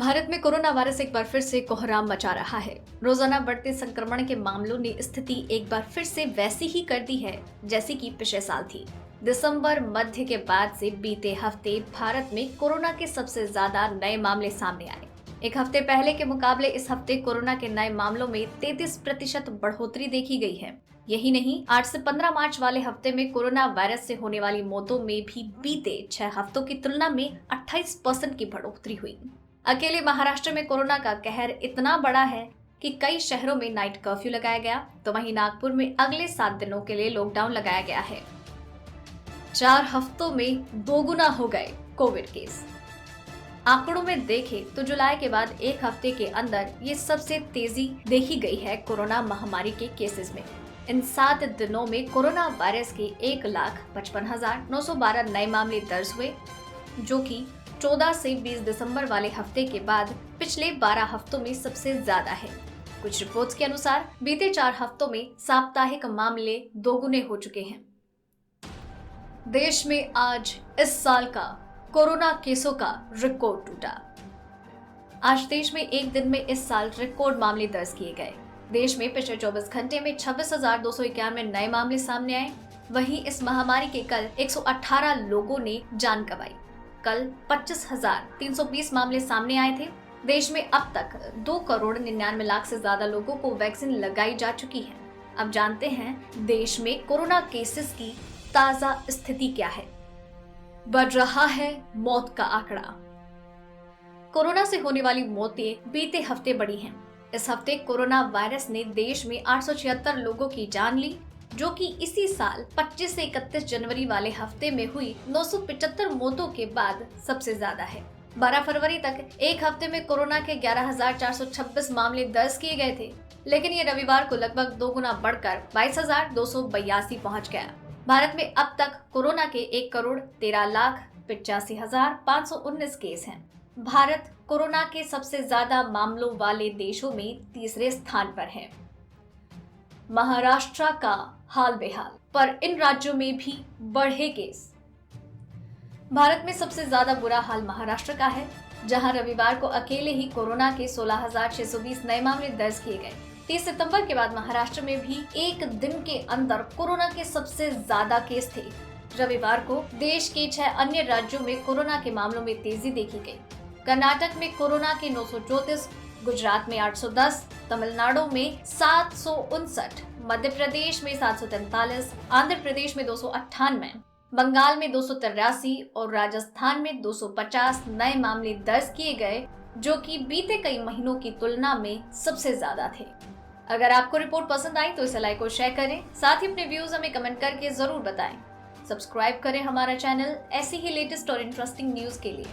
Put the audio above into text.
भारत में corona virus एक बार फिर से कोहराम मचा रहा है। रोजाना बढ़ते संक्रमण के मामलों ने स्थिति एक बार फिर से वैसी ही कर दी है जैसी कि पिछले साल थी। दिसंबर मध्य के बाद से बीते हफ्ते भारत में कोरोना के सबसे ज्यादा नए मामले सामने आए। एक हफ्ते पहले के मुकाबले इस हफ्ते कोरोना के नए मामलों में 33% बढ़ोतरी देखी गई है। यही नहीं, 8 से 15 मार्च वाले हफ्ते में कोरोना वायरस से होने वाली मौतों में भी बीते 6 हफ्तों की तुलना में 28% की बढ़ोतरी हुई। अकेले महाराष्ट्र में कोरोना का कहर इतना बड़ा है कि कई शहरों में नाइट कर्फ्यू लगाया गया, तो वहीं नागपुर में अगले 7 दिनों के लिए लॉकडाउन लगाया गया है। 4 हफ्तों में दोगुना हो गए कोविड केस। आंकड़ों में देखें तो जुलाई के बाद एक हफ्ते के अंदर ये सबसे तेजी देखी गई है कोरोना महामारी के केसेस में। इन 7 दिनों में कोरोना वायरस के 1,55,912 नए मामले दर्ज हुए, जो कि 14 से 20 दिसंबर वाले हफ्ते के बाद पिछले 12 हफ्तों में सबसे ज्यादा है। कुछ रिपोर्ट्स के अनुसार बीते 4 हफ्तों में साप्ताहिक मामले दोगुने हो चुके हैं। देश में आज इस साल का कोरोना केसों का रिकॉर्ड टूटा। आज देश में एक दिन में इस साल रिकॉर्ड मामले दर्ज किए गए। देश में पिछले 24 घंटे में 26,291 नए मामले सामने आए। वहीं इस महामारी के कल 118 लोगों ने जान गंवाई। कल 25,320 मामले सामने आए थे। देश में अब तक 2,99,00,000 से ज्यादा लोगों को वैक्सीन लगाई जा चुकी है। अब जानते हैं देश में कोरोना केसेस की ताजा स्थिति क्या है। बढ़ रहा है मौत का आंकड़ा। कोरोना से होने वाली मौतें बीते हफ्ते बढ़ी हैं। इस हफ्ते कोरोना वायरस ने देश में 876 लोगों की जान ली, जो कि इसी साल 25 से 31 जनवरी वाले हफ्ते में हुई 975 मौतों के बाद सबसे ज्यादा है। 12 फरवरी तक एक हफ्ते में कोरोना के 11,426 मामले दर्ज किए गए थे, लेकिन ये रविवार को लगभग दोगुना बढ़कर 22,282 पहुंच गया। भारत में अब तक कोरोना के 1,13,85,519 केस हैं। भारत कोरोना के सबसे ज्यादा मामलों वाले देशों में तीसरे स्थान पर है। महाराष्ट्र का हाल बेहाल, पर इन राज्यों में भी बढ़े केस। भारत में सबसे ज्यादा बुरा हाल महाराष्ट्र का है, जहां रविवार को अकेले ही कोरोना के 16,620 नए मामले दर्ज किए गए। 30 सितंबर के बाद महाराष्ट्र में भी एक दिन के अंदर कोरोना के सबसे ज्यादा केस थे। रविवार को देश के 6 अन्य राज्यों में कोरोना के मामलों में तेजी देखी गई। कर्नाटक में कोरोना के 934, गुजरात में 810, तमिलनाडु में 759, मध्य प्रदेश में 743, आंध्र प्रदेश में 298, बंगाल में 283 और राजस्थान में 250 नए मामले दर्ज किए गए, जो कि बीते कई महीनों की तुलना में सबसे ज्यादा थे। अगर आपको रिपोर्ट पसंद आई तो इसे लाइक और शेयर करें। साथ ही अपने व्यूज हमें कमेंट करके जरूर बताएं। सब्सक्राइब करें हमारा चैनल ऐसी ही लेटेस्ट और इंटरेस्टिंग न्यूज के लिए।